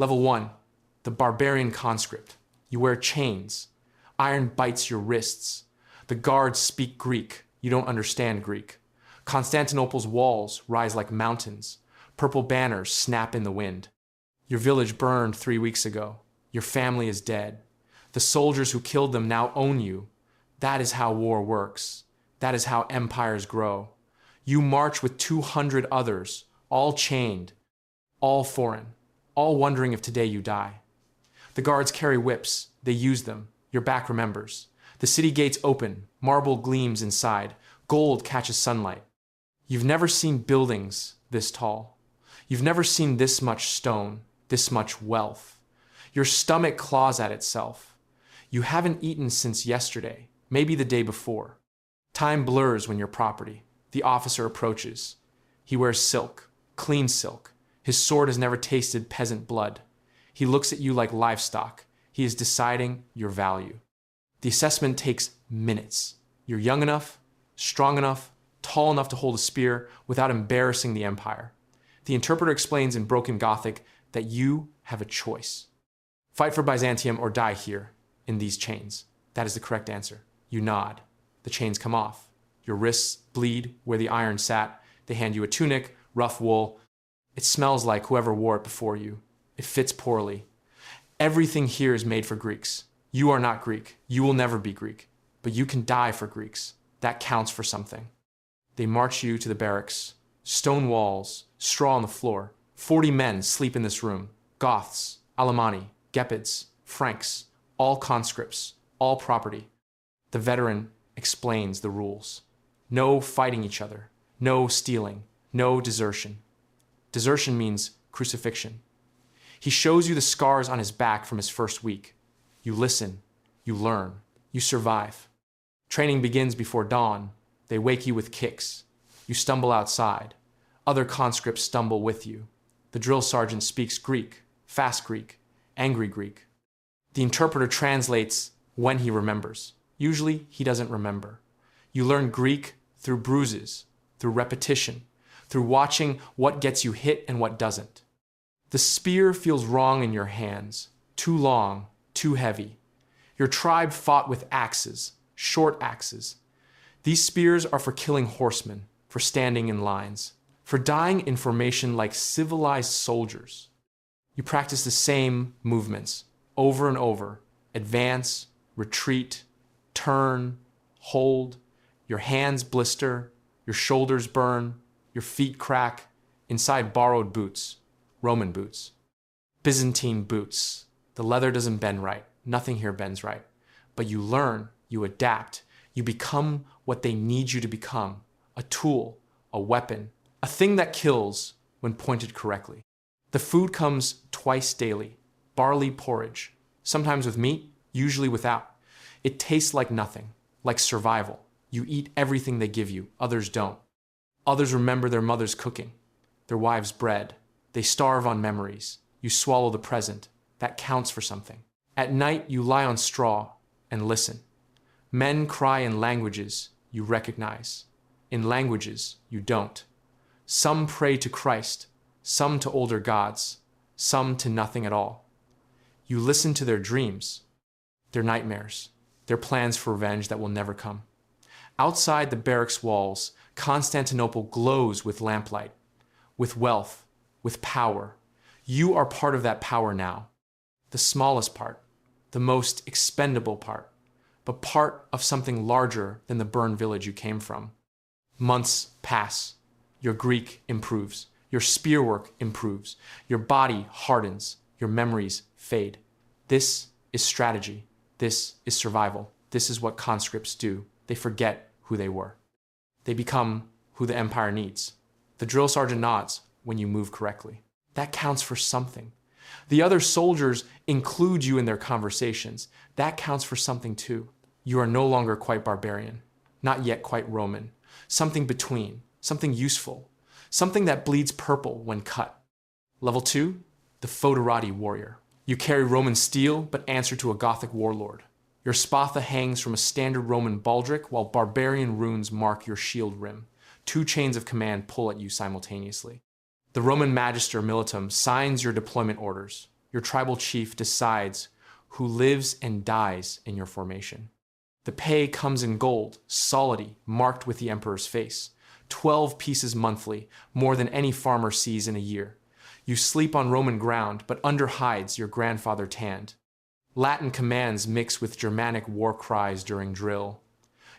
Level 1, the barbarian conscript. You wear chains. Iron bites your wrists. The guards speak Greek. You don't understand Greek. Constantinople's walls rise like mountains. Purple banners snap in the wind. Your village burned 3 weeks ago. Your family is dead. The soldiers who killed them now own you. That is how war works. That is how empires grow. You march with 200 others, all chained, all foreign, all wondering if today you die. The guards carry whips. They use them. Your back remembers. The city gates open. Marble gleams inside. Gold catches sunlight. You've never seen buildings this tall. You've never seen this much stone, this much wealth. Your stomach claws at itself. You haven't eaten since yesterday, maybe the day before. Time blurs when you're property. The officer approaches. He wears silk, clean silk. His sword has never tasted peasant blood. He looks at you like livestock. He is deciding your value. The assessment takes minutes. You're young enough, strong enough, tall enough to hold a spear without embarrassing the empire. The interpreter explains in broken Gothic that you have a choice. Fight for Byzantium or die here, in these chains. That is the correct answer. You nod. The chains come off. Your wrists bleed where the iron sat. They hand you a tunic, rough wool. It smells like whoever wore it before you. It fits poorly. Everything here is made for Greeks. You are not Greek. You will never be Greek. But you can die for Greeks. That counts for something. They march you to the barracks. Stone walls, straw on the floor. 40 men sleep in this room. Goths, Alemanni, Gepids, Franks, all conscripts, all property. The veteran explains the rules. No fighting each other. No stealing. No desertion. Desertion means crucifixion. He shows you the scars on his back from his first week. You listen. You learn. You survive. Training begins before dawn. They wake you with kicks. You stumble outside. Other conscripts stumble with you. The drill sergeant speaks Greek, fast Greek, angry Greek. The interpreter translates when he remembers. Usually, he doesn't remember. You learn Greek through bruises, through repetition, through watching what gets you hit and what doesn't. The spear feels wrong in your hands, too long, too heavy. Your tribe fought with axes, short axes. These spears are for killing horsemen, for standing in lines, for dying in formation like civilized soldiers. You practice the same movements over and over. Advance, retreat, turn, hold. Your hands blister, your shoulders burn, your feet crack, inside borrowed boots, Roman boots. Byzantine boots. The leather doesn't bend right. Nothing here bends right. But you learn, you adapt, you become what they need you to become. A tool, a weapon, a thing that kills when pointed correctly. The food comes twice daily. Barley porridge, sometimes with meat, usually without. It tastes like nothing, like survival. You eat everything they give you, others don't. Others remember their mother's cooking, their wives' bread. They starve on memories. You swallow the present. That counts for something. At night, you lie on straw and listen. Men cry in languages you recognize. In languages you don't. Some pray to Christ, some to older gods, some to nothing at all. You listen to their dreams, their nightmares, their plans for revenge that will never come. Outside the barracks walls, Constantinople glows with lamplight, with wealth, with power. You are part of that power now. The smallest part, the most expendable part, but part of something larger than the burned village you came from. Months pass. Your Greek improves. Your spearwork improves. Your body hardens. Your memories fade. This is strategy. This is survival. This is what conscripts do. They forget who they were. They become who the empire needs. The drill sergeant nods when you move correctly. That counts for something. The other soldiers include you in their conversations. That counts for something too. You are no longer quite barbarian, not yet quite Roman. Something between, something useful, something that bleeds purple when cut. Level 2, the foederati warrior. You carry Roman steel, but answer to a Gothic warlord. Your spatha hangs from a standard Roman baldric, while barbarian runes mark your shield rim. 2 chains of command pull at you simultaneously. The Roman Magister Militum signs your deployment orders. your tribal chief decides who lives and dies in your formation. The pay comes in gold, solidly, marked with the emperor's face. 12 pieces monthly, more than any farmer sees in a year. You sleep on Roman ground, but under hides your grandfather tanned. Latin commands mix with Germanic war cries during drill.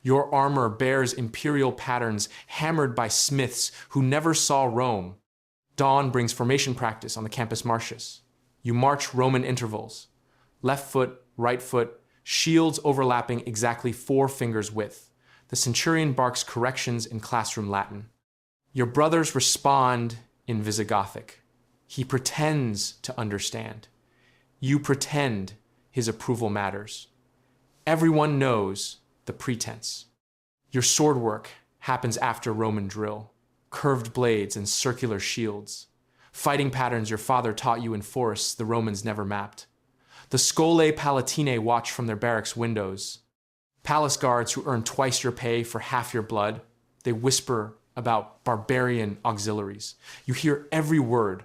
Your armor bears imperial patterns hammered by smiths who never saw Rome. Dawn brings formation practice on the Campus Martius. You march Roman intervals. Left foot, right foot, shields overlapping exactly 4 fingers width. The centurion barks corrections in classroom Latin. Your brothers respond in Visigothic. He pretends to understand. You pretend his approval matters. Everyone knows the pretense. Your sword work happens after Roman drill. Curved blades and circular shields. Fighting patterns your father taught you in forests the Romans never mapped. The Scholae Palatinae watch from their barracks windows. Palace guards who earn twice your pay for half your blood. They whisper about barbarian auxiliaries. You hear every word.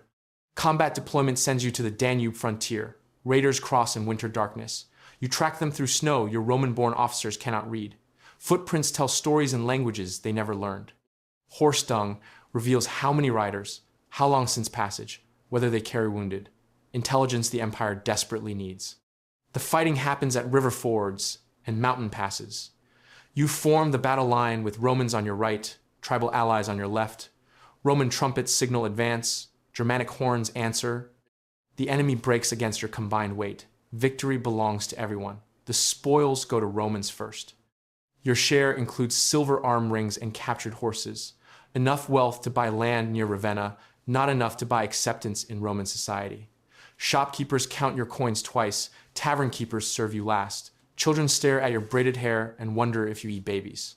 Combat deployment sends you to the Danube frontier. Raiders cross in winter darkness. You track them through snow your Roman-born officers cannot read. Footprints tell stories in languages they never learned. Horse dung reveals how many riders, how long since passage, whether they carry wounded. Intelligence the empire desperately needs. The fighting happens at river fords and mountain passes. You form the battle line with Romans on your right, tribal allies on your left. Roman trumpets signal advance, Germanic horns answer. The enemy breaks against your combined weight. Victory belongs to everyone. The spoils go to Romans first. Your share includes silver arm rings and captured horses. Enough wealth to buy land near Ravenna, not enough to buy acceptance in Roman society. Shopkeepers count your coins twice. Tavern keepers serve you last. Children stare at your braided hair and wonder if you eat babies.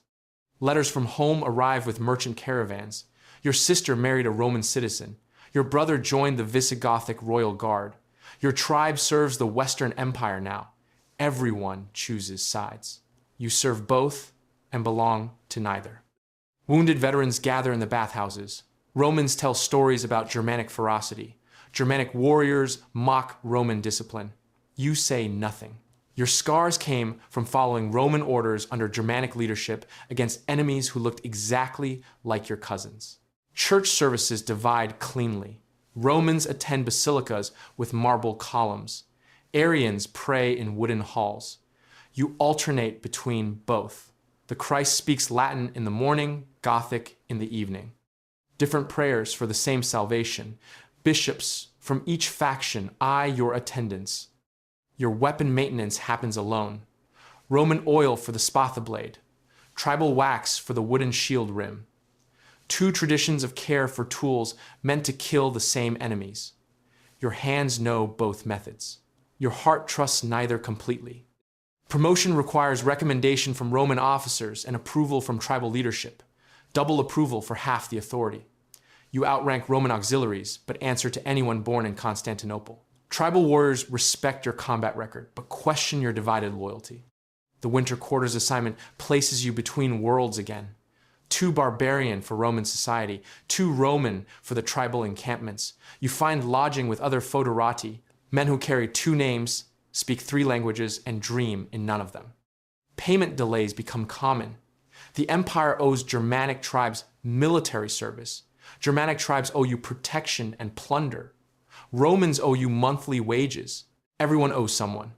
Letters from home arrive with merchant caravans. Your sister married a Roman citizen. Your brother joined the Visigothic royal guard. Your tribe serves the Western Empire now. Everyone chooses sides. You serve both and belong to neither. Wounded veterans gather in the bathhouses. Romans tell stories about Germanic ferocity. Germanic warriors mock Roman discipline. You say nothing. Your scars came from following Roman orders under Germanic leadership against enemies who looked exactly like your cousins. Church services divide cleanly. Romans attend basilicas with marble columns. Arians pray in wooden halls. You alternate between both. The Christ speaks Latin in the morning, Gothic in the evening. Different prayers for the same salvation. Bishops from each faction eye your attendance. Your weapon maintenance happens alone. Roman oil for the spatha blade. Tribal wax for the wooden shield rim. 2 traditions of care for tools meant to kill the same enemies. Your hands know both methods. Your heart trusts neither completely. Promotion requires recommendation from Roman officers and approval from tribal leadership. Double approval for half the authority. You outrank Roman auxiliaries, but answer to anyone born in Constantinople. Tribal warriors respect your combat record, but question your divided loyalty. The winter quarters assignment places you between worlds again. Too barbarian for Roman society, too Roman for the tribal encampments. You find lodging with other foederati, men who carry 2 names, speak 3 languages, and dream in none of them. Payment delays become common. The empire owes Germanic tribes military service. Germanic tribes owe you protection and plunder. Romans owe you monthly wages. Everyone owes someone.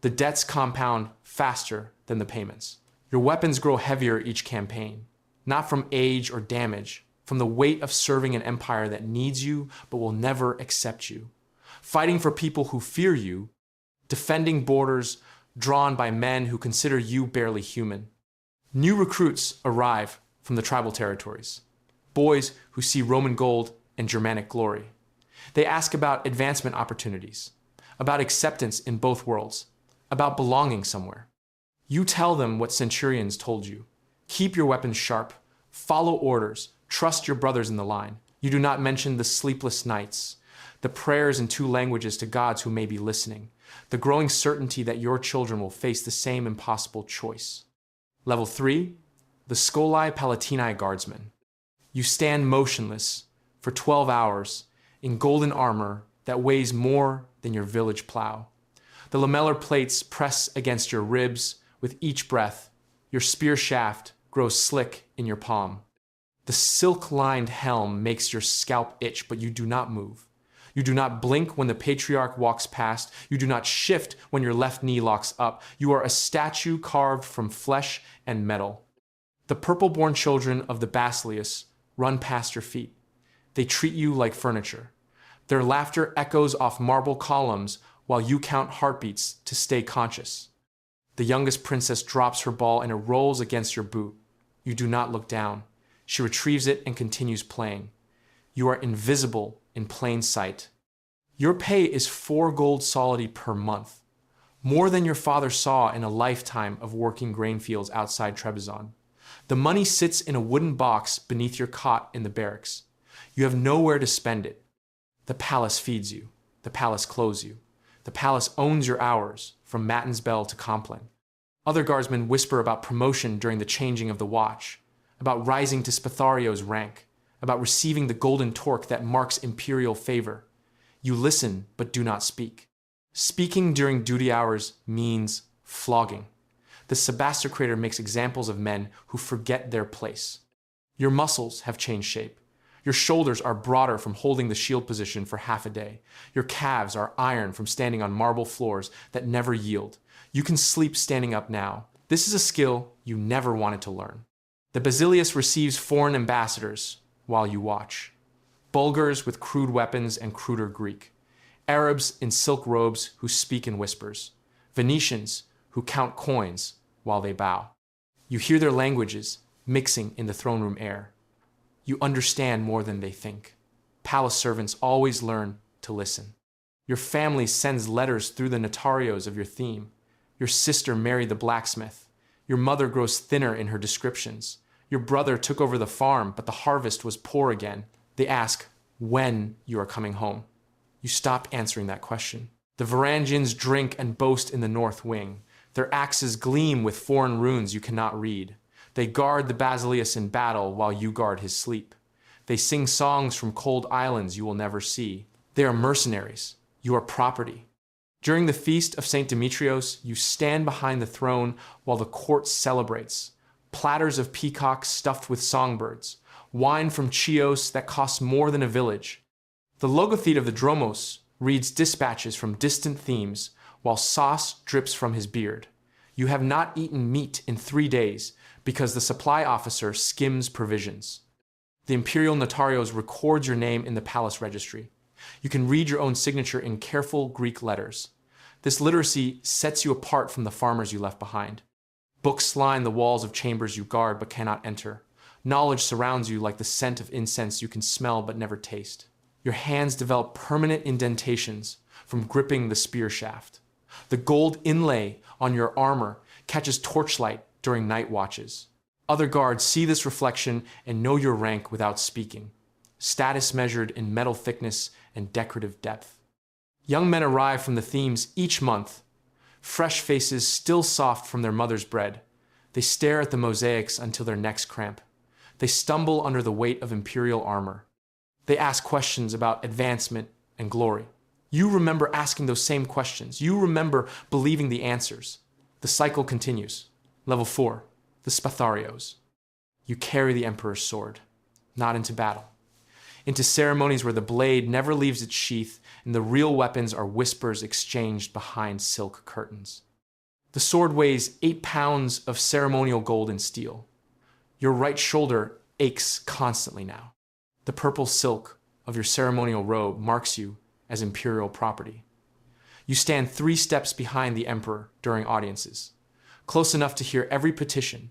The debts compound faster than the payments. Your weapons grow heavier each campaign, not from age or damage, from the weight of serving an empire that needs you but will never accept you. Fighting for people who fear you, defending borders drawn by men who consider you barely human. New recruits arrive from the tribal territories, boys who see Roman gold and Germanic glory. They ask about advancement opportunities, about acceptance in both worlds, about belonging somewhere. You tell them what centurions told you. Keep your weapons sharp, follow orders, trust your brothers in the line. You do not mention the sleepless nights, the prayers in 2 languages to gods who may be listening, the growing certainty that your children will face the same impossible choice. Level 3, the Scholae Palatinae guardsmen. You stand motionless for 12 hours in golden armor that weighs more than your village plow. The lamellar plates press against your ribs with each breath. Your spear shaft grows slick in your palm. The silk-lined helm makes your scalp itch, but you do not move. You do not blink when the patriarch walks past. You do not shift when your left knee locks up. You are a statue carved from flesh and metal. The purple-born children of the Basileus run past your feet. They treat you like furniture. Their laughter echoes off marble columns while you count heartbeats to stay conscious. The youngest princess drops her ball and it rolls against your boot. You do not look down. She retrieves it and continues playing. You are invisible in plain sight. Your pay is 4 gold solidi per month, more than your father saw in a lifetime of working grain fields outside Trebizond. The money sits in a wooden box beneath your cot in the barracks. You have nowhere to spend it. The palace feeds you. The palace clothes you. The palace owns your hours, from matins bell to compline. Other guardsmen whisper about promotion during the changing of the watch, about rising to Spathario's rank, about receiving the golden torque that marks imperial favor. You listen, but do not speak. Speaking during duty hours means flogging. The Sebastocrator makes examples of men who forget their place. Your muscles have changed shape. Your shoulders are broader from holding the shield position for half a day. Your calves are iron from standing on marble floors that never yield. You can sleep standing up now. This is a skill you never wanted to learn. The Basileus receives foreign ambassadors while you watch. Bulgars with crude weapons and cruder Greek. Arabs in silk robes who speak in whispers. Venetians who count coins while they bow. You hear their languages mixing in the throne room air. You understand more than they think. Palace servants always learn to listen. Your family sends letters through the notarios of your theme. Your sister married the blacksmith. Your mother grows thinner in her descriptions. Your brother took over the farm, but the harvest was poor again. They ask when you are coming home. You stop answering that question. The Varangians drink and boast in the north wing. Their axes gleam with foreign runes you cannot read. They guard the Basileus in battle while you guard his sleep. They sing songs from cold islands you will never see. They are mercenaries. You are property. During the feast of St. Demetrios, you stand behind the throne while the court celebrates. Platters of peacocks stuffed with songbirds. Wine from Chios that costs more than a village. The logothete of the Dromos reads dispatches from distant themes while sauce drips from his beard. You have not eaten meat in 3 days because the supply officer skims provisions. The imperial notarios records your name in the palace registry. You can read your own signature in careful Greek letters. This literacy sets you apart from the farmers you left behind. Books line the walls of chambers you guard but cannot enter. Knowledge surrounds you like the scent of incense you can smell but never taste. Your hands develop permanent indentations from gripping the spear shaft. The gold inlay on your armor catches torchlight during night watches. Other guards see this reflection and know your rank without speaking. Status measured in metal thickness and decorative depth. Young men arrive from the themes each month, fresh faces still soft from their mother's bread. They stare at the mosaics until their necks cramp. They stumble under the weight of imperial armor. They ask questions about advancement and glory. You remember asking those same questions. You remember believing the answers. The cycle continues. Level 4, the Spatharios. You carry the emperor's sword, not into battle. Into ceremonies where the blade never leaves its sheath and the real weapons are whispers exchanged behind silk curtains. The sword weighs 8 pounds of ceremonial gold and steel. Your right shoulder aches constantly now. The purple silk of your ceremonial robe marks you as imperial property. You stand 3 steps behind the emperor during audiences, close enough to hear every petition,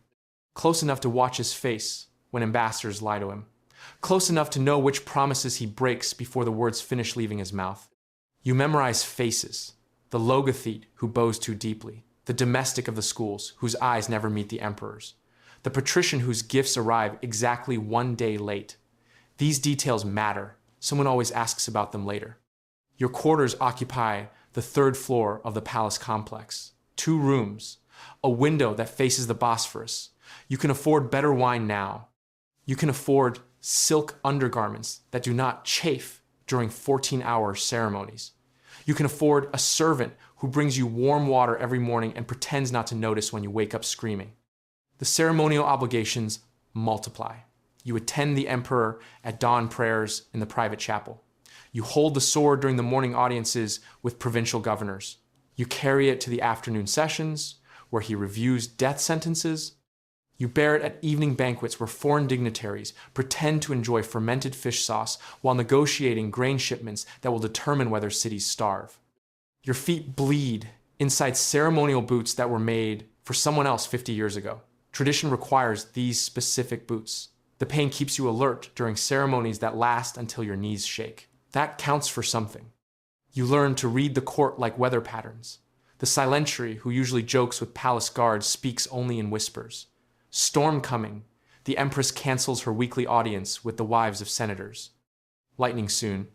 close enough to watch his face when ambassadors lie to him, close enough to know which promises he breaks before the words finish leaving his mouth. You memorize faces, the logothete who bows too deeply, the domestic of the schools whose eyes never meet the emperor's, the patrician whose gifts arrive exactly 1 day late. These details matter. Someone always asks about them later. Your quarters occupy the 3rd floor of the palace complex. 2 rooms, a window that faces the Bosphorus. You can afford better wine now. You can afford silk undergarments that do not chafe during 14-hour ceremonies. You can afford a servant who brings you warm water every morning and pretends not to notice when you wake up screaming. The ceremonial obligations multiply. You attend the emperor at dawn prayers in the private chapel. You hold the sword during the morning audiences with provincial governors. You carry it to the afternoon sessions, where he reviews death sentences. You bear it at evening banquets where foreign dignitaries pretend to enjoy fermented fish sauce while negotiating grain shipments that will determine whether cities starve. Your feet bleed inside ceremonial boots that were made for someone else 50 years ago. Tradition requires these specific boots. The pain keeps you alert during ceremonies that last until your knees shake. That counts for something. You learn to read the court like weather patterns. The silentiary, who usually jokes with palace guards, speaks only in whispers. Storm coming, the empress cancels her weekly audience with the wives of senators. Lightning soon.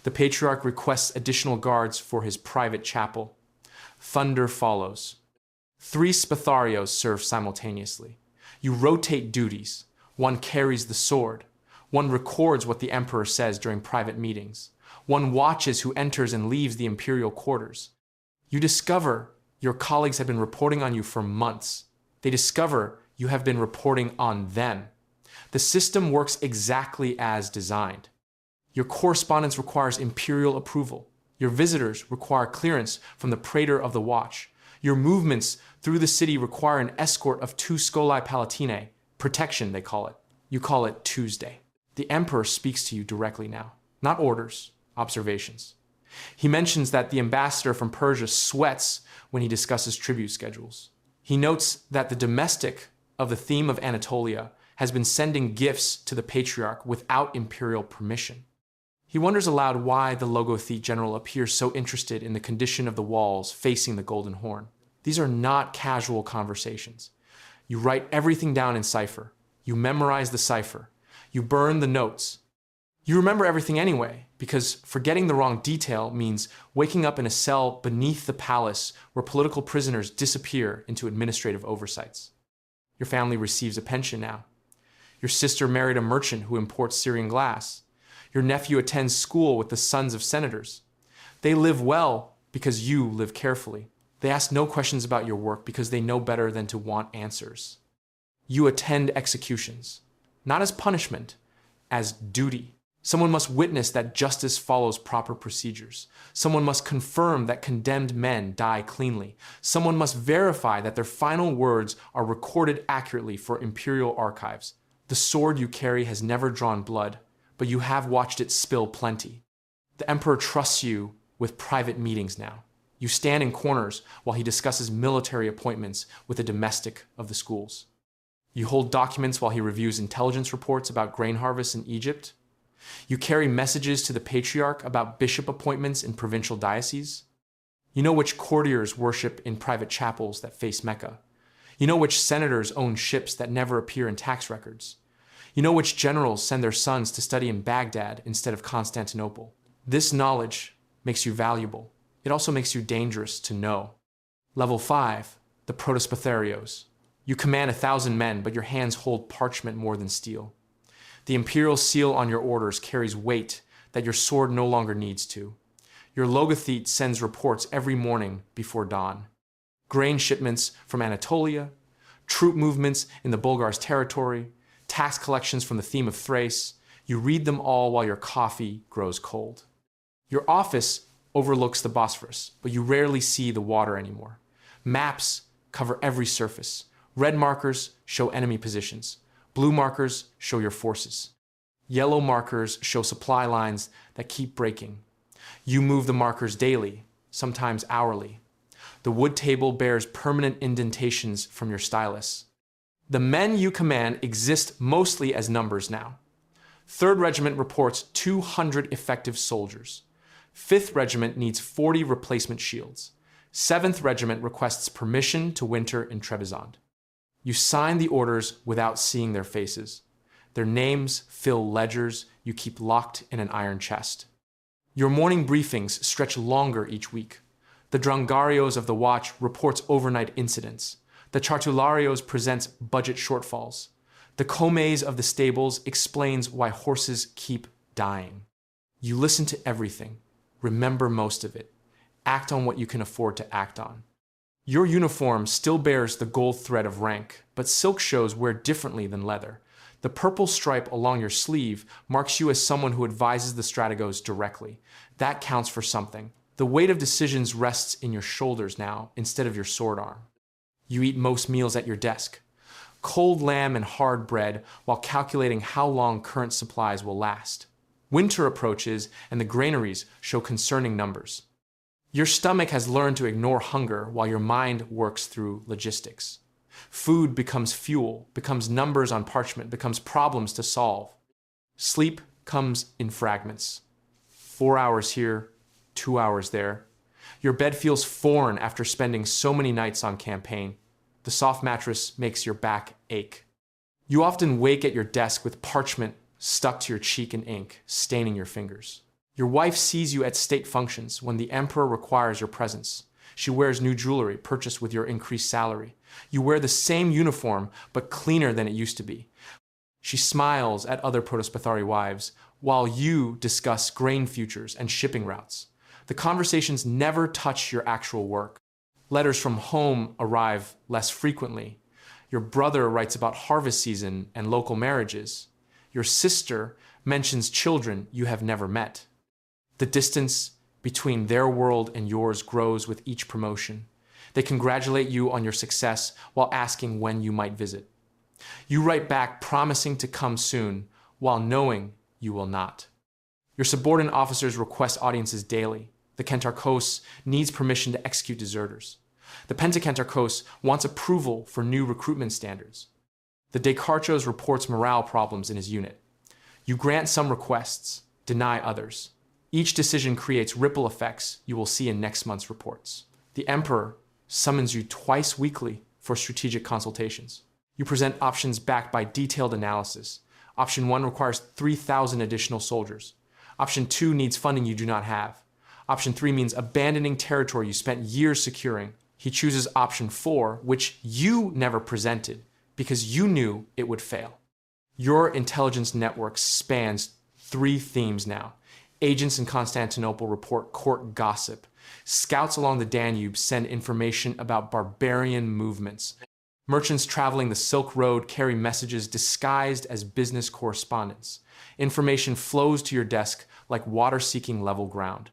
The patriarch requests additional guards for his private chapel. Thunder follows. 3 spatharios serve simultaneously. You rotate duties. One carries the sword. One records what the emperor says during private meetings. One watches who enters and leaves the imperial quarters. You discover your colleagues have been reporting on you for months. They discover you have been reporting on them. The system works exactly as designed. Your correspondence requires imperial approval. Your visitors require clearance from the praetor of the watch. Your movements through the city require an escort of 2 scholae palatinae, protection they call it. You call it Tuesday. The emperor speaks to you directly now, not orders, observations. He mentions that the ambassador from Persia sweats when he discusses tribute schedules. He notes that the domestic of the theme of Anatolia has been sending gifts to the patriarch without imperial permission. He wonders aloud why the logothete general appears so interested in the condition of the walls facing the Golden Horn. These are not casual conversations. You write everything down in cipher. You memorize the cipher. You burn the notes. You remember everything anyway, because forgetting the wrong detail means waking up in a cell beneath the palace where political prisoners disappear into administrative oversights. Your family receives a pension now. Your sister married a merchant who imports Syrian glass. Your nephew attends school with the sons of senators. They live well because you live carefully. They ask no questions about your work because they know better than to want answers. You attend executions, not as punishment, as duty. Someone must witness that justice follows proper procedures. Someone must confirm that condemned men die cleanly. Someone must verify that their final words are recorded accurately for imperial archives. The sword you carry has never drawn blood, but you have watched it spill plenty. The emperor trusts you with private meetings now. You stand in corners while he discusses military appointments with a domestic of the schools. You hold documents while he reviews intelligence reports about grain harvests in Egypt. You carry messages to the patriarch about bishop appointments in provincial dioceses. You know which courtiers worship in private chapels that face Mecca. You know which senators own ships that never appear in tax records. You know which generals send their sons to study in Baghdad instead of Constantinople. This knowledge makes you valuable. It also makes you dangerous to know. Level 5, the protospatharios. You command 1,000 men, but your hands hold parchment more than steel. The imperial seal on your orders carries weight that your sword no longer needs to. Your logothete sends reports every morning before dawn. Grain shipments from Anatolia, troop movements in the Bulgars' territory, tax collections from the theme of Thrace. You read them all while your coffee grows cold. Your office overlooks the Bosphorus, but you rarely see the water anymore. Maps cover every surface. Red markers show enemy positions. Blue markers show your forces. Yellow markers show supply lines that keep breaking. You move the markers daily, sometimes hourly. The wood table bears permanent indentations from your stylus. The men you command exist mostly as numbers now. 3rd Regiment reports 200 effective soldiers. 5th Regiment needs 40 replacement shields. 7th Regiment requests permission to winter in Trebizond. You sign the orders without seeing their faces. Their names fill ledgers you keep locked in an iron chest. Your morning briefings stretch longer each week. The Drongarios of the Watch reports overnight incidents. The Chartularios presents budget shortfalls. The Comes of the stables explains why horses keep dying. You listen to everything, remember most of it, act on what you can afford to act on. Your uniform still bears the gold thread of rank, but silk shows wear differently than leather. The purple stripe along your sleeve marks you as someone who advises the strategos directly. That counts for something. The weight of decisions rests in your shoulders now, instead of your sword arm. You eat most meals at your desk. Cold lamb and hard bread while calculating how long current supplies will last. Winter approaches and the granaries show concerning numbers. Your stomach has learned to ignore hunger while your mind works through logistics. Food becomes fuel, becomes numbers on parchment, becomes problems to solve. Sleep comes in fragments. 4 hours here, 2 hours there. Your bed feels foreign after spending so many nights on campaign. The soft mattress makes your back ache. You often wake at your desk with parchment stuck to your cheek in ink, staining your fingers. Your wife sees you at state functions when the emperor requires your presence. She wears new jewelry purchased with your increased salary. You wear the same uniform, but cleaner than it used to be. She smiles at other Protospathari wives while you discuss grain futures and shipping routes. The conversations never touch your actual work. Letters from home arrive less frequently. Your brother writes about harvest season and local marriages. Your sister mentions children you have never met. The distance between their world and yours grows with each promotion. They congratulate you on your success while asking when you might visit. You write back promising to come soon while knowing you will not. Your subordinate officers request audiences daily. The Kentarchos needs permission to execute deserters. The Pentakentarchos wants approval for new recruitment standards. The Dekarchos reports morale problems in his unit. You grant some requests, deny others. Each decision creates ripple effects you will see in next month's reports. The emperor summons you twice weekly for strategic consultations. You present options backed by detailed analysis. Option 1 requires 3,000 additional soldiers. Option 2 needs funding you do not have. Option 3 means abandoning territory you spent years securing. He chooses option 4, which you never presented because you knew it would fail. Your intelligence network spans 3 themes now. Agents in Constantinople report court gossip. Scouts along the Danube send information about barbarian movements. Merchants traveling the Silk Road carry messages disguised as business correspondence. Information flows to your desk like water seeking level ground.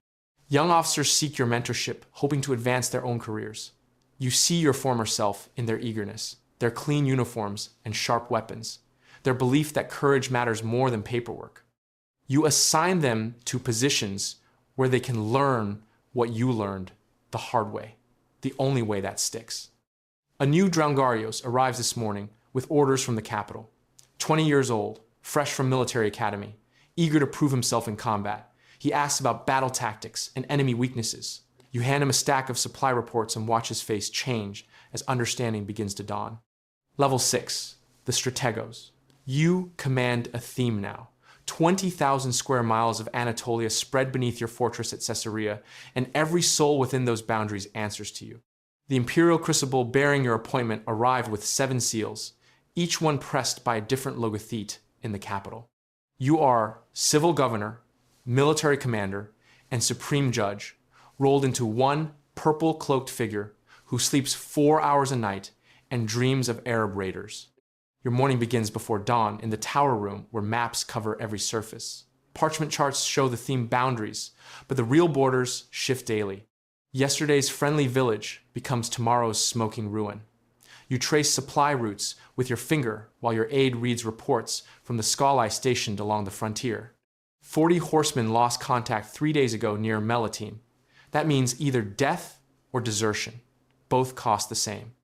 Young officers seek your mentorship, hoping to advance their own careers. You see your former self in their eagerness, their clean uniforms and sharp weapons, their belief that courage matters more than paperwork. You assign them to positions where they can learn what you learned the hard way, the only way that sticks. A new Draungarios arrives this morning with orders from the capital. 20 years old, fresh from military academy, eager to prove himself in combat. He asks about battle tactics and enemy weaknesses. You hand him a stack of supply reports and watch his face change as understanding begins to dawn. Level 6, the Strategos. You command a theme now. 20,000 square miles of Anatolia spread beneath your fortress at Caesarea, and every soul within those boundaries answers to you. The imperial crucible bearing your appointment arrived with 7 seals, each one pressed by a different logothete in the capital. You are civil governor, military commander, and supreme judge, rolled into one purple-cloaked figure who sleeps 4 hours a night and dreams of Arab raiders. Your morning begins before dawn in the tower room where maps cover every surface. Parchment charts show the theme boundaries, but the real borders shift daily. Yesterday's friendly village becomes tomorrow's smoking ruin. You trace supply routes with your finger while your aide reads reports from the Scalae stationed along the frontier. 40 horsemen lost contact 3 days ago near Melitene. That means either death or desertion. Both cost the same.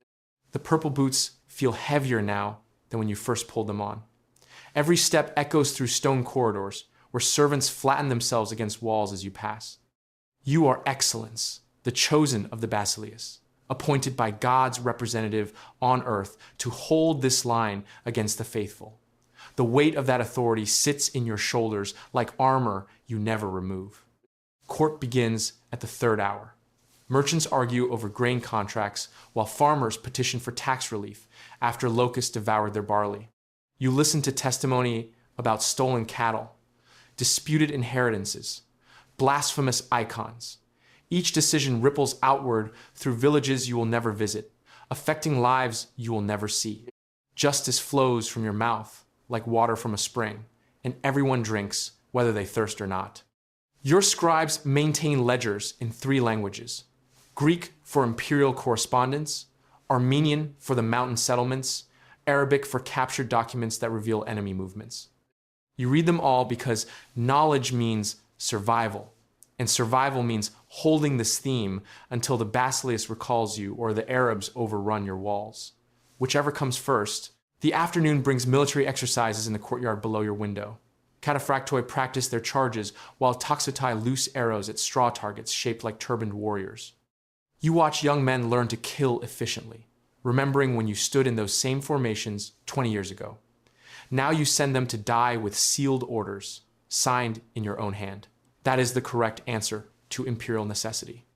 The purple boots feel heavier now than when you first pulled them on. Every step echoes through stone corridors where servants flatten themselves against walls as you pass. You are excellence, the chosen of the Basileus, appointed by God's representative on earth to hold this line against the faithful. The weight of that authority sits in your shoulders like armor you never remove. Court begins at the 3rd hour. Merchants argue over grain contracts while farmers petition for tax relief after locusts devoured their barley. You listen to testimony about stolen cattle. disputed inheritances, blasphemous icons. Each decision ripples outward through villages you will never visit, affecting lives you will never see. Justice flows from your mouth like water from a spring, and everyone drinks, whether they thirst or not. Your scribes maintain ledgers in 3 languages: Greek for imperial correspondence, Armenian for the mountain settlements, Arabic for captured documents that reveal enemy movements. You read them all because knowledge means survival, and survival means holding this theme until the Basilius recalls you or the Arabs overrun your walls. Whichever comes first. The afternoon brings military exercises in the courtyard below your window. Cataphractoi practice their charges while toxotai loose arrows at straw targets shaped like turbaned warriors. You watch young men learn to kill efficiently, remembering when you stood in those same formations 20 years ago. Now you send them to die with sealed orders, signed in your own hand. That is the correct answer to imperial necessity.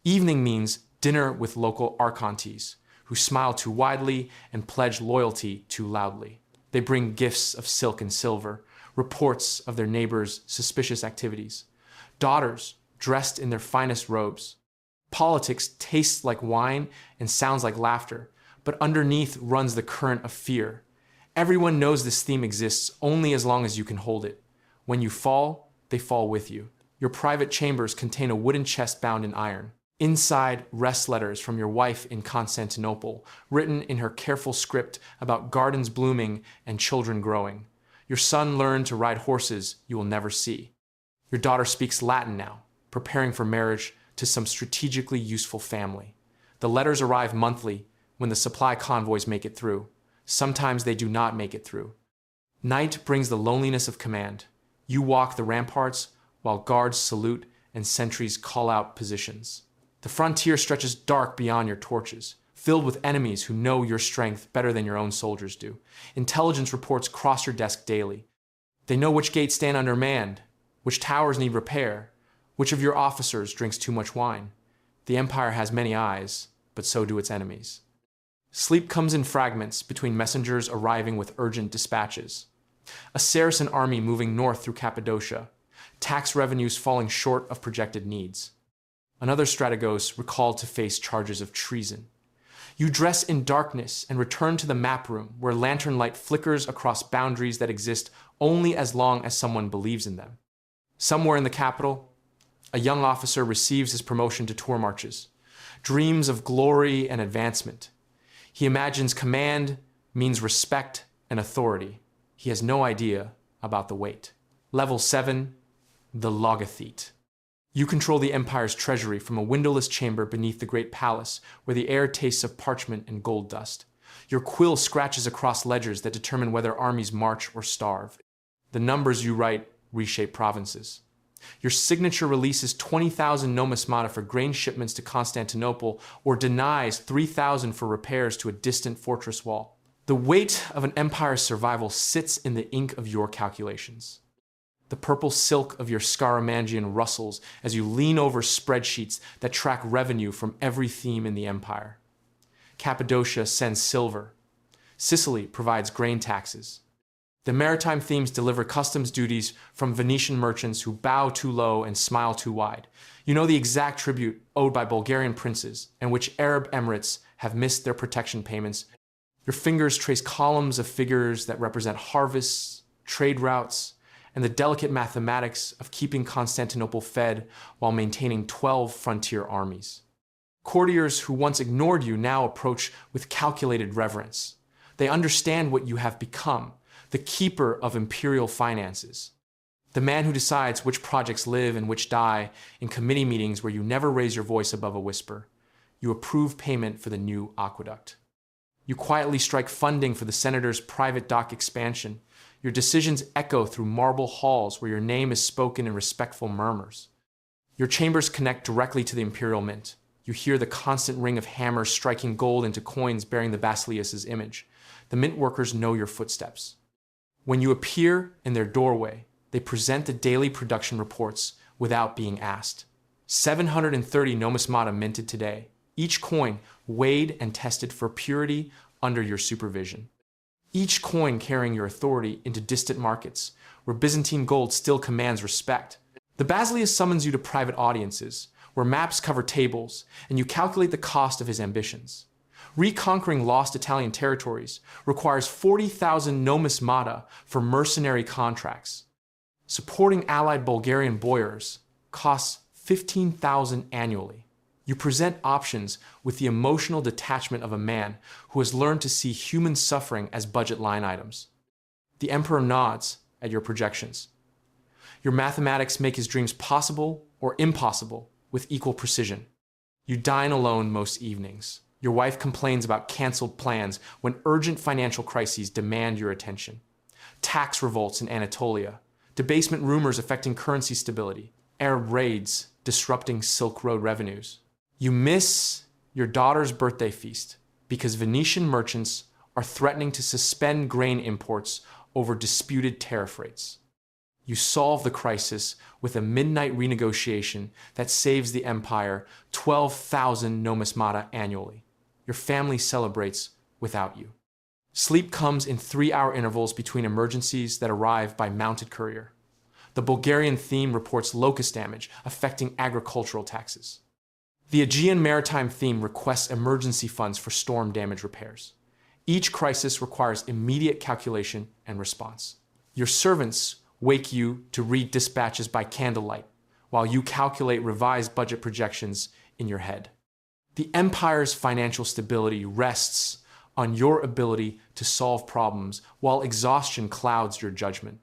Evening means dinner with local archontes, who smile too widely and pledge loyalty too loudly. They bring gifts of silk and silver, reports of their neighbors' suspicious activities. Daughters dressed in their finest robes. Politics tastes like wine and sounds like laughter, but underneath runs the current of fear. Everyone knows this theme exists only as long as you can hold it. When you fall, they fall with you. Your private chambers contain a wooden chest bound in iron. Inside, rest letters from your wife in Constantinople, written in her careful script about gardens blooming and children growing. Your son learned to ride horses you will never see. Your daughter speaks Latin now, preparing for marriage to some strategically useful family. The letters arrive monthly when the supply convoys make it through. Sometimes they do not make it through. Night brings the loneliness of command. You walk the ramparts while guards salute and sentries call out positions. The frontier stretches dark beyond your torches, filled with enemies who know your strength better than your own soldiers do. Intelligence reports cross your desk daily. They know which gates stand undermanned, which towers need repair, which of your officers drinks too much wine. The empire has many eyes, but so do its enemies. Sleep comes in fragments between messengers arriving with urgent dispatches. A Saracen army moving north through Cappadocia, tax revenues falling short of projected needs. Another strategos recalled to face charges of treason. You dress in darkness and return to the map room where lantern light flickers across boundaries that exist only as long as someone believes in them. Somewhere in the capital, a young officer receives his promotion to tour marches, dreams of glory and advancement. He imagines command means respect and authority. He has no idea about the weight. Level 7, the logothete. You control the empire's treasury from a windowless chamber beneath the great palace where the air tastes of parchment and gold dust. Your quill scratches across ledgers that determine whether armies march or starve. The numbers you write reshape provinces. Your signature releases 20,000 nomismata for grain shipments to Constantinople or denies 3,000 for repairs to a distant fortress wall. The weight of an empire's survival sits in the ink of your calculations. The purple silk of your Scaramangian rustles as you lean over spreadsheets that track revenue from every theme in the empire. Cappadocia sends silver. Sicily provides grain taxes. The maritime themes deliver customs duties from Venetian merchants who bow too low and smile too wide. You know the exact tribute owed by Bulgarian princes and which Arab emirates have missed their protection payments. Your fingers trace columns of figures that represent harvests, trade routes, and the delicate mathematics of keeping Constantinople fed while maintaining 12 frontier armies. Courtiers who once ignored you now approach with calculated reverence. They understand what you have become, the keeper of imperial finances. The man who decides which projects live and which die in committee meetings where you never raise your voice above a whisper. You approve payment for the new aqueduct. You quietly strike funding for the senator's private dock expansion. Your decisions echo through marble halls where your name is spoken in respectful murmurs. Your chambers connect directly to the imperial mint. You hear the constant ring of hammers striking gold into coins bearing the Basilius's image. The mint workers know your footsteps. When you appear in their doorway, they present the daily production reports without being asked. 730 nomismata minted today, each coin weighed and tested for purity under your supervision. Each coin carrying your authority into distant markets, where Byzantine gold still commands respect. The Basileus summons you to private audiences, where maps cover tables, and you calculate the cost of his ambitions. Reconquering lost Italian territories requires 40,000 numismata for mercenary contracts. Supporting allied Bulgarian boyars costs 15,000 annually. You present options with the emotional detachment of a man who has learned to see human suffering as budget line items. The emperor nods at your projections. Your mathematics make his dreams possible or impossible with equal precision. You dine alone most evenings. Your wife complains about canceled plans when urgent financial crises demand your attention. Tax revolts in Anatolia, debasement rumors affecting currency stability, Arab raids disrupting Silk Road revenues. You miss your daughter's birthday feast because Venetian merchants are threatening to suspend grain imports over disputed tariff rates. You solve the crisis with a midnight renegotiation that saves the empire 12,000 numismata annually. Your family celebrates without you. Sleep comes in 3-hour intervals between emergencies that arrive by mounted courier. The Bulgarian theme reports locust damage affecting agricultural taxes. The Aegean maritime theme requests emergency funds for storm damage repairs. Each crisis requires immediate calculation and response. Your servants wake you to read dispatches by candlelight, while you calculate revised budget projections in your head. The empire's financial stability rests on your ability to solve problems while exhaustion clouds your judgment.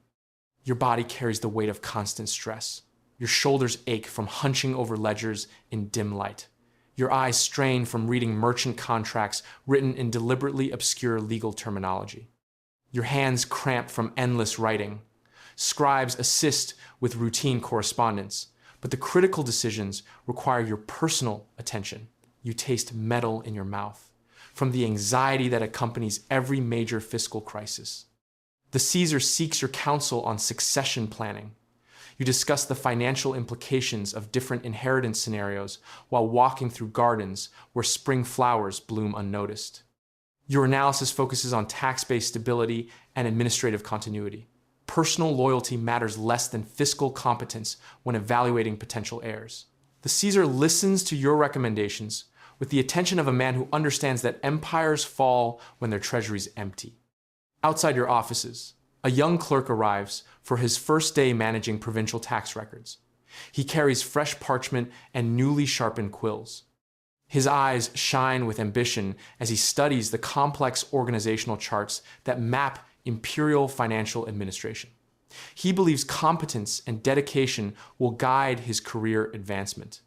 Your body carries the weight of constant stress. Your shoulders ache from hunching over ledgers in dim light. Your eyes strain from reading merchant contracts written in deliberately obscure legal terminology. Your hands cramp from endless writing. Scribes assist with routine correspondence, but the critical decisions require your personal attention. You taste metal in your mouth from the anxiety that accompanies every major fiscal crisis. The Caesar seeks your counsel on succession planning. You discuss the financial implications of different inheritance scenarios while walking through gardens where spring flowers bloom unnoticed. Your analysis focuses on tax-based stability and administrative continuity. Personal loyalty matters less than fiscal competence when evaluating potential heirs. The Caesar listens to your recommendations with the attention of a man who understands that empires fall when their treasuries empty. Outside your offices, a young clerk arrives for his first day managing provincial tax records. He carries fresh parchment and newly sharpened quills. His eyes shine with ambition as he studies the complex organizational charts that map imperial financial administration. He believes competence and dedication will guide his career advancement.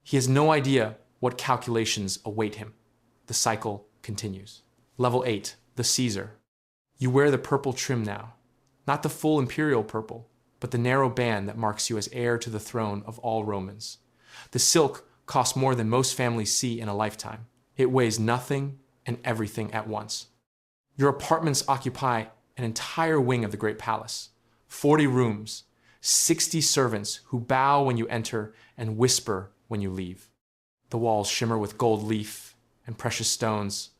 He has no idea what calculations await him. The cycle continues. Level 8, the Caesar. You wear the purple trim now. Not the full imperial purple, but the narrow band that marks you as heir to the throne of all Romans. The silk costs more than most families see in a lifetime. It weighs nothing and everything at once. Your apartments occupy an entire wing of the Great Palace. 40 rooms, 60 servants who bow when you enter and whisper when you leave. The walls shimmer with gold leaf and precious stones,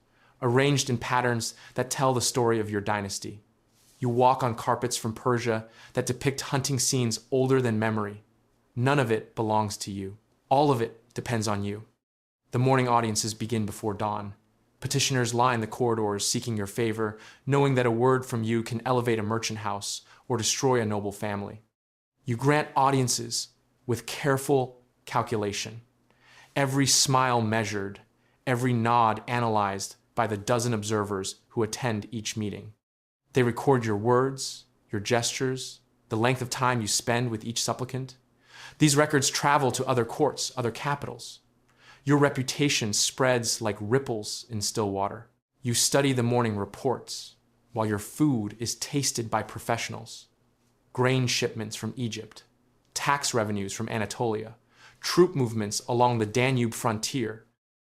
arranged in patterns that tell the story of your dynasty. You walk on carpets from Persia that depict hunting scenes older than memory. None of it belongs to you. All of it depends on you. The morning audiences begin before dawn. Petitioners line the corridors seeking your favor, knowing that a word from you can elevate a merchant house or destroy a noble family. You grant audiences with careful calculation. Every smile measured, every nod analyzed by the dozen observers who attend each meeting. They record your words, your gestures, the length of time you spend with each supplicant. These records travel to other courts, other capitals. Your reputation spreads like ripples in still water. You study the morning reports, while your food is tasted by professionals. Grain shipments from Egypt, tax revenues from Anatolia, troop movements along the Danube frontier.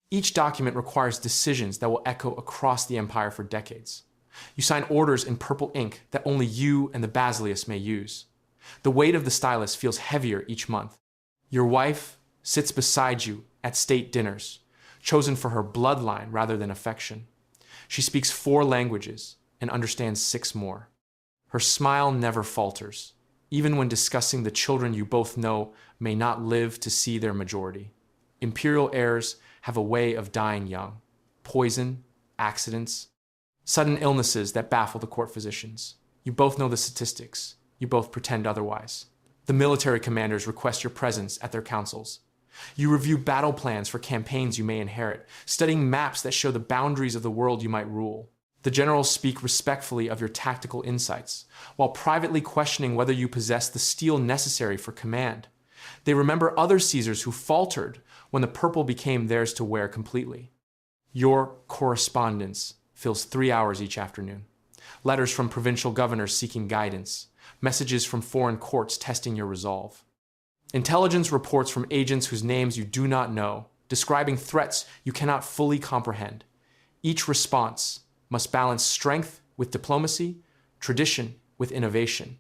Each document requires decisions that will echo across the empire for decades. You sign orders in purple ink that only you and the Basileus may use. The weight of the stylus feels heavier each month. Your wife sits beside you at state dinners, chosen for her bloodline rather than affection. She speaks 4 languages and understands 6 more. Her smile never falters, even when discussing the children you both know may not live to see their majority. Imperial heirs have a way of dying young. Poison, accidents, sudden illnesses that baffle the court physicians. You both know the statistics. You both pretend otherwise. The military commanders request your presence at their councils. You review battle plans for campaigns you may inherit, studying maps that show the boundaries of the world you might rule. The generals speak respectfully of your tactical insights, while privately questioning whether you possess the steel necessary for command. They remember other Caesars who faltered when the purple became theirs to wear completely. Your correspondence fills 3 hours each afternoon. Letters from provincial governors seeking guidance, messages from foreign courts testing your resolve. Intelligence reports from agents whose names you do not know, describing threats you cannot fully comprehend. Each response must balance strength with diplomacy, tradition with innovation.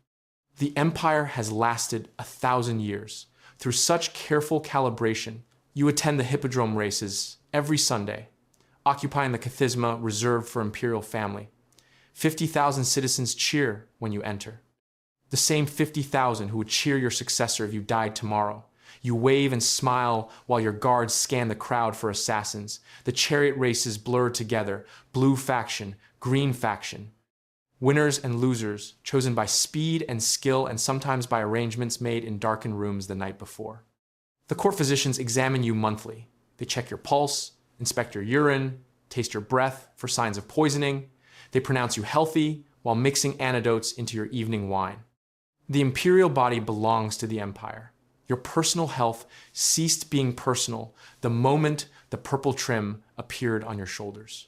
The empire has lasted 1,000 years. Through such careful calibration, you attend the hippodrome races every Sunday, occupying the kathisma reserved for imperial family. 50,000 citizens cheer when you enter. The same 50,000 who would cheer your successor if you died tomorrow. You wave and smile while your guards scan the crowd for assassins. The chariot races blur together, blue faction, green faction. Winners and losers, chosen by speed and skill and sometimes by arrangements made in darkened rooms the night before. The court physicians examine you monthly. They check your pulse, inspect your urine, taste your breath for signs of poisoning. They pronounce you healthy while mixing antidotes into your evening wine. The imperial body belongs to the empire. Your personal health ceased being personal the moment the purple trim appeared on your shoulders.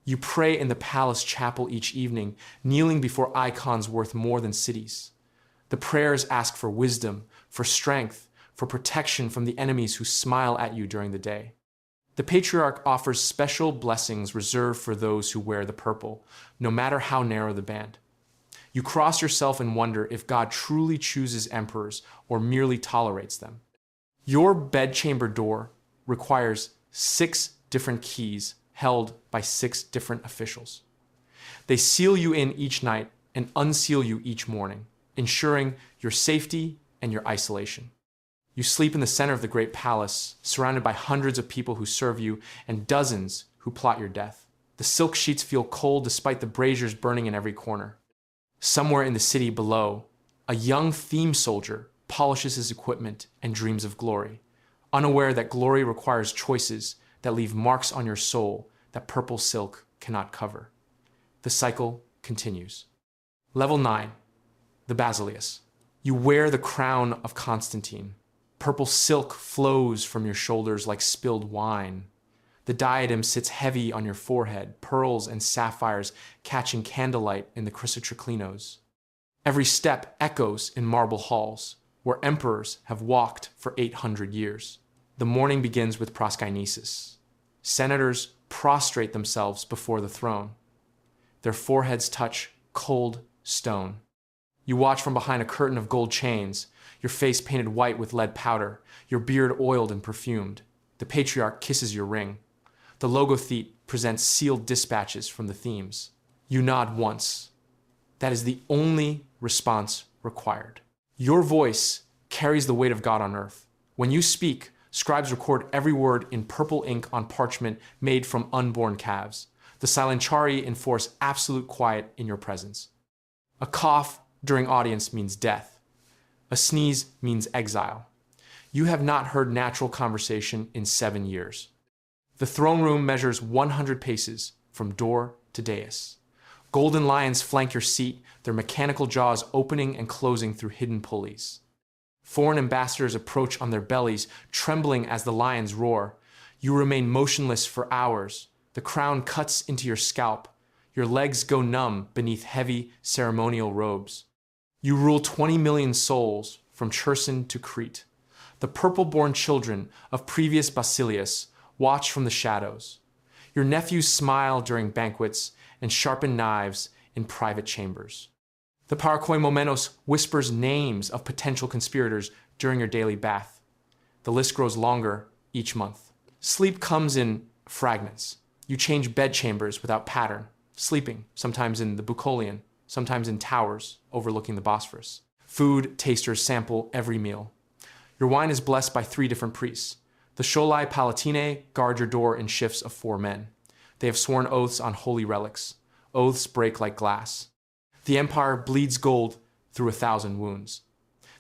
You pray in the palace chapel each evening, kneeling before icons worth more than cities. The prayers ask for wisdom, for strength, for protection from the enemies who smile at you during the day. The patriarch offers special blessings reserved for those who wear the purple, no matter how narrow the band. You cross yourself and wonder if God truly chooses emperors or merely tolerates them. Your bedchamber door requires 6 different keys held by 6 different officials. They seal you in each night and unseal you each morning, ensuring your safety and your isolation. You sleep in the center of the great palace, surrounded by hundreds of people who serve you and dozens who plot your death. The silk sheets feel cold despite the braziers burning in every corner. Somewhere in the city below, a young theme soldier polishes his equipment and dreams of glory, unaware that glory requires choices that leave marks on your soul that purple silk cannot cover. The cycle continues. Level 9, the Basileus. You wear the crown of Constantine. Purple silk flows from your shoulders like spilled wine. The diadem sits heavy on your forehead, pearls and sapphires catching candlelight in the chrysotriclinos. Every step echoes in marble halls, where emperors have walked for 800 years. The morning begins with proskynesis. Senators prostrate themselves before the throne. Their foreheads touch cold stone. You watch from behind a curtain of gold chains, your face painted white with lead powder, your beard oiled and perfumed. The patriarch kisses your ring. The logothete presents sealed dispatches from the themes. You nod once. That is the only response required. Your voice carries the weight of God on earth. When you speak, scribes record every word in purple ink on parchment made from unborn calves. The Silenchari enforce absolute quiet in your presence. A cough during audience means death. A sneeze means exile. You have not heard natural conversation in 7 years. The throne room measures 100 paces from door to dais. Golden lions flank your seat, their mechanical jaws opening and closing through hidden pulleys. Foreign ambassadors approach on their bellies, trembling as the lions roar. You remain motionless for hours. The crown cuts into your scalp. Your legs go numb beneath heavy ceremonial robes. You rule 20 million souls from Cherson to Crete. The purple-born children of previous Basileus watch from the shadows. Your nephews smile during banquets and sharpen knives in private chambers. The Parakoimomenos whispers names of potential conspirators during your daily bath. The list grows longer each month. Sleep comes in fragments. You change bedchambers without pattern, sleeping sometimes in the Bucolian, sometimes in towers overlooking the Bosphorus. Food tasters sample every meal. Your wine is blessed by 3 different priests. The Sholai Palatine guard your door in shifts of 4 men. They have sworn oaths on holy relics. Oaths break like glass. The empire bleeds gold through 1,000 wounds.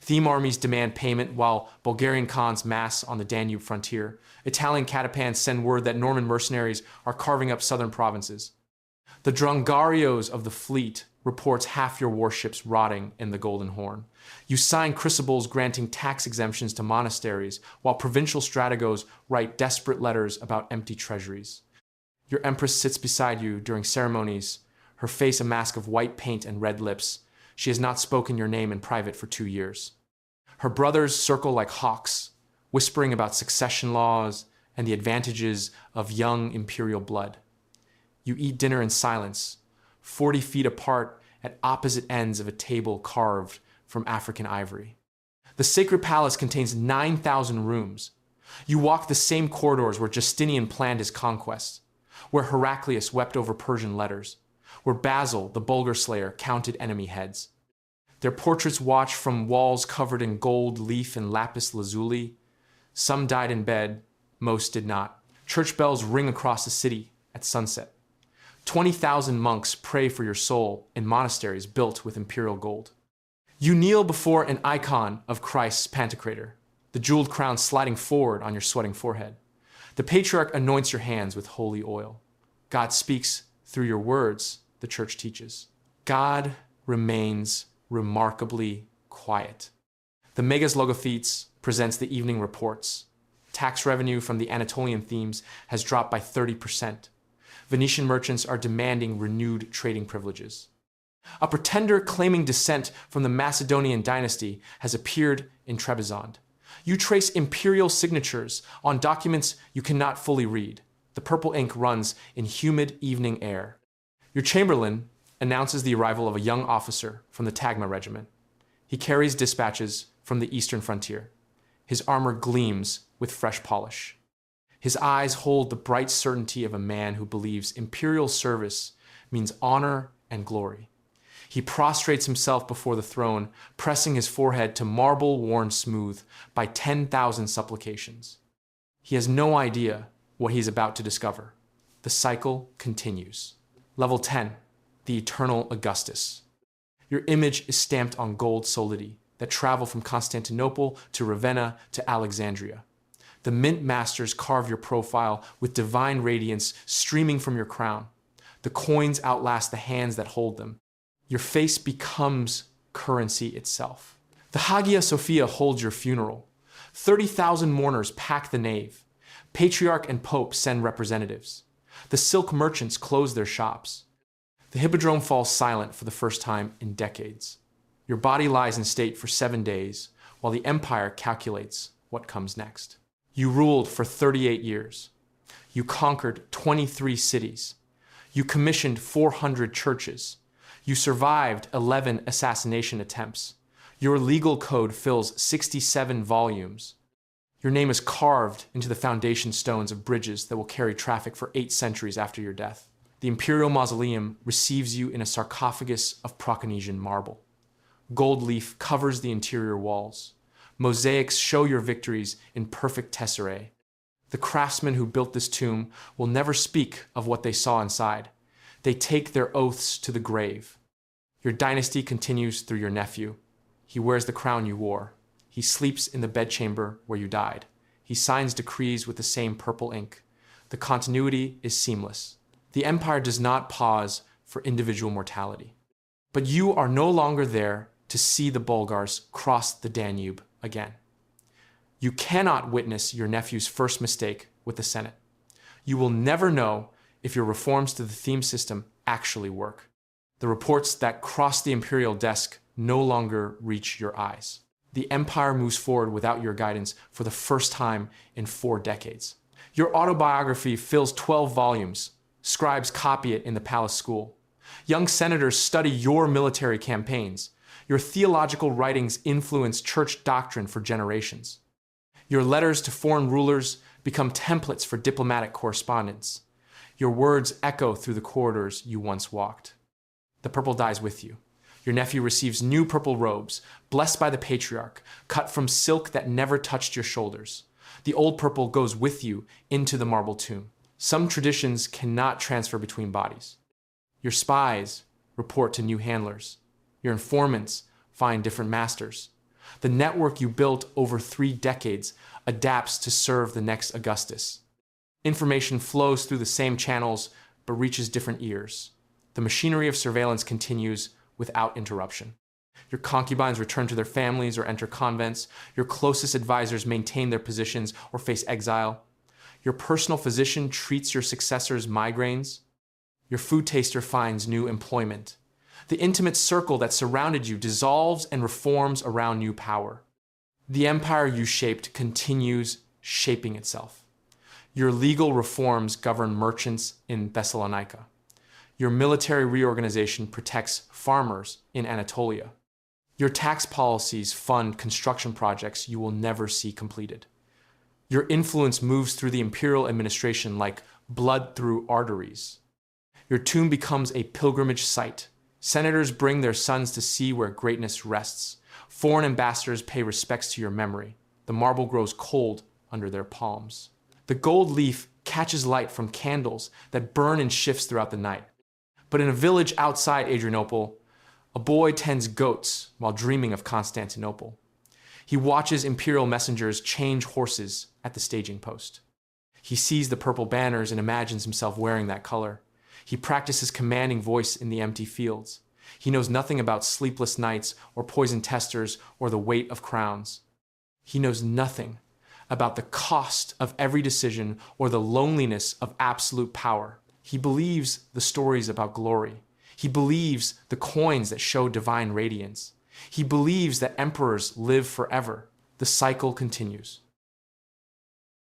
Theme armies demand payment while Bulgarian khans mass on the Danube frontier. Italian catapans send word that Norman mercenaries are carving up southern provinces. The drongarios of the fleet reports half your warships rotting in the Golden Horn. You sign crucibles granting tax exemptions to monasteries, while provincial strategos write desperate letters about empty treasuries. Your empress sits beside you during ceremonies, her face a mask of white paint and red lips. She has not spoken your name in private for 2 years. Her brothers circle like hawks, whispering about succession laws and the advantages of young imperial blood. You eat dinner in silence, 40 feet apart at opposite ends of a table carved from African ivory. The sacred palace contains 9,000 rooms. You walk the same corridors where Justinian planned his conquests, where Heraclius wept over Persian letters, where Basil, the Bulgar slayer, counted enemy heads. Their portraits watch from walls covered in gold leaf and lapis lazuli. Some died in bed, most did not. Church bells ring across the city at sunset. 20,000 monks pray for your soul in monasteries built with imperial gold. You kneel before an icon of Christ's Pantocrator, the jeweled crown sliding forward on your sweating forehead. The patriarch anoints your hands with holy oil. God speaks through your words, the church teaches. God remains remarkably quiet. The Megas Logothetes presents the evening reports. Tax revenue from the Anatolian themes has dropped by 30%. Venetian merchants are demanding renewed trading privileges. A pretender claiming descent from the Macedonian dynasty has appeared in Trebizond. You trace imperial signatures on documents you cannot fully read. The purple ink runs in humid evening air. Your chamberlain announces the arrival of a young officer from the Tagma regiment. He carries dispatches from the eastern frontier. His armor gleams with fresh polish. His eyes hold the bright certainty of a man who believes imperial service means honor and glory. He prostrates himself before the throne, pressing his forehead to marble worn smooth by 10,000 supplications. He has no idea what he is about to discover. The cycle continues. Level 10, the Eternal Augustus. Your image is stamped on gold solidi that travel from Constantinople to Ravenna to Alexandria. The mint masters carve your profile with divine radiance streaming from your crown. The coins outlast the hands that hold them. Your face becomes currency itself. The Hagia Sophia holds your funeral. 30,000 mourners pack the nave. Patriarch and Pope send representatives. The silk merchants close their shops. The hippodrome falls silent for the first time in decades. Your body lies in state for 7 days, while the empire calculates what comes next. You ruled for 38 years. You conquered 23 cities. You commissioned 400 churches. You survived 11 assassination attempts. Your legal code fills 67 volumes. Your name is carved into the foundation stones of bridges that will carry traffic for 8 centuries after your death. The imperial mausoleum receives you in a sarcophagus of Proconnesian marble. Gold leaf covers the interior walls. Mosaics show your victories in perfect tesserae. The craftsmen who built this tomb will never speak of what they saw inside. They take their oaths to the grave. Your dynasty continues through your nephew. He wears the crown you wore. He sleeps in the bedchamber where you died. He signs decrees with the same purple ink. The continuity is seamless. The empire does not pause for individual mortality. But you are no longer there to see the Bulgars cross the Danube again. You cannot witness your nephew's first mistake with the Senate. You will never know if your reforms to the theme system actually work. The reports that cross the imperial desk no longer reach your eyes. The empire moves forward without your guidance for the first time in 4 decades. Your autobiography fills 12 volumes. Scribes copy it in the palace school. Young senators study your military campaigns. Your theological writings influence church doctrine for generations. Your letters to foreign rulers become templates for diplomatic correspondence. Your words echo through the corridors you once walked. The purple dies with you. Your nephew receives new purple robes, blessed by the patriarch, cut from silk that never touched your shoulders. The old purple goes with you into the marble tomb. Some traditions cannot transfer between bodies. Your spies report to new handlers. Your informants find different masters. The network you built over 3 decades adapts to serve the next Augustus. Information flows through the same channels but reaches different ears. The machinery of surveillance continues without interruption. Your concubines return to their families or enter convents. Your closest advisors maintain their positions or face exile. Your personal physician treats your successor's migraines. Your food taster finds new employment. The intimate circle that surrounded you dissolves and reforms around new power. The empire you shaped continues shaping itself. Your legal reforms govern merchants in Thessalonica. Your military reorganization protects farmers in Anatolia. Your tax policies fund construction projects you will never see completed. Your influence moves through the imperial administration like blood through arteries. Your tomb becomes a pilgrimage site. Senators bring their sons to see where greatness rests. Foreign ambassadors pay respects to your memory. The marble grows cold under their palms. The gold leaf catches light from candles that burn in shifts throughout the night. But in a village outside Adrianople, a boy tends goats while dreaming of Constantinople. He watches imperial messengers change horses at the staging post. He sees the purple banners and imagines himself wearing that color. He practices commanding voice in the empty fields. He knows nothing about sleepless nights or poison testers or the weight of crowns. He knows nothing about the cost of every decision or the loneliness of absolute power. He believes the stories about glory. He believes the coins that show divine radiance. He believes that emperors live forever. The cycle continues.